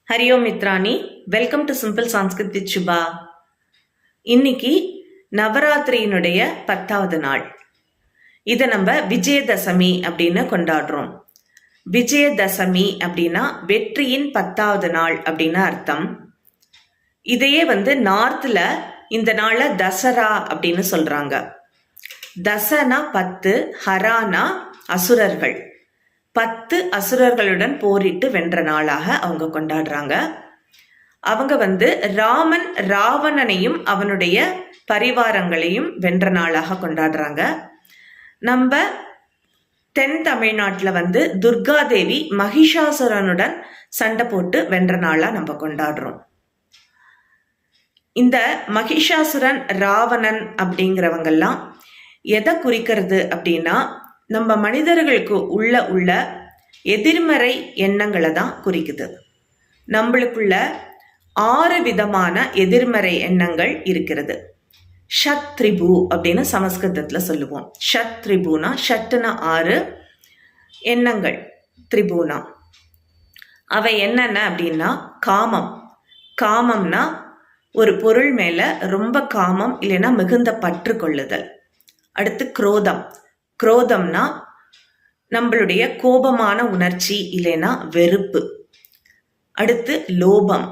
ஹரியோம் மித்ராணி, welcome to simple Sanskrit with Subha. இன்னைக்கு நவராத்திரியினுடைய 10வது நாள். இதை நம்ம விஜயதசமி அப்படின்னு கொண்டாடுறோம். விஜயதசமி அப்படின்னா வெற்றியின் 10வது நாள் அப்படின்னு அர்த்தம். இதையே நார்த்ல இந்த நாளை தசரா அப்படின்னு சொல்றாங்க. தசனா 10, ஹரானா அசுரர்கள். 10 அசுரர்களுடன் போரிட்டு வென்ற நாளாக அவங்க கொண்டாடுறாங்க. அவங்க ராமன் ராவணனையும் அவனுடைய பரிவாரங்களையும் வென்ற நாளாக கொண்டாடுறாங்க. நம்ம தென் தமிழ்நாட்டில் துர்காதேவி மகிஷாசுரனுடன் சண்டை போட்டு வென்ற நாளா நம்ம கொண்டாடுறோம். இந்த மகிஷாசுரன் ராவணன் அப்படிங்கிறவங்கெல்லாம் எதை குறிக்கிறது அப்படின்னா, நம்ம மனிதர்களுக்கு உள்ள எதிர்மறை எண்ணங்களை தான் குறிக்குது. நம்மளுக்குள்ள 6 விதமான எதிர்மறை எண்ணங்கள் இருக்கிறது. ஷத்ரிபு அப்படின்னு சமஸ்கிருதத்தில் சொல்லுவோம். ஷத்ரிபுனா, ஷட்டுனா 6 எண்ணங்கள், திரிபுனா அவை என்னென்ன அப்படின்னா, காமம். காமம்னா ஒரு பொருள் மேல ரொம்ப காமம் இல்லைன்னா மிகுந்த பற்று கொள்ளுதல். அடுத்து குரோதம். குரோதம்னா நம்மளுடைய கோபமான உணர்ச்சி இல்லைன்னா வெறுப்பு. அடுத்து லோபம்.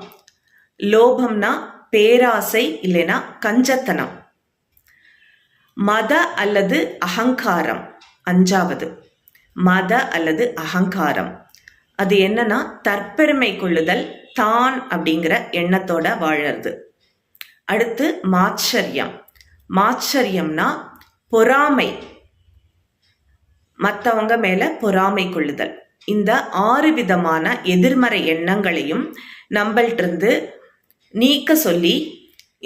லோபம்னா பேராசை இல்லைன்னா கஞ்சத்தனம். மத அல்லது அகங்காரம் 5வது. மத அல்லது அகங்காரம் அது என்னன்னா தற்பெருமை கொள்ளுதல், தான் அப்படிங்கிற எண்ணத்தோட வாழறது. அடுத்து மாச்சரியம். மாச்சரியம்னா பொறாமை, மற்றவங்க மேல பொறாமை கொள்ளுதல். இந்த 6 விதமான எதிர்மறை எண்ணங்களையும் நம்மள்டிருந்து நீக்க சொல்லி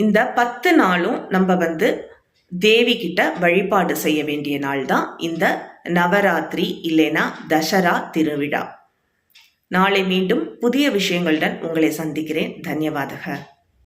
இந்த 10 நாளும் நம்ம தேவி கிட்ட வழிபாடு செய்ய வேண்டிய நாள் தான் இந்த நவராத்திரி இல்லைனா தசரா திருவிழா. நாளை மீண்டும் புதிய விஷயங்களுடன் உங்களை சந்திக்கிறேன். தன்யவாதக.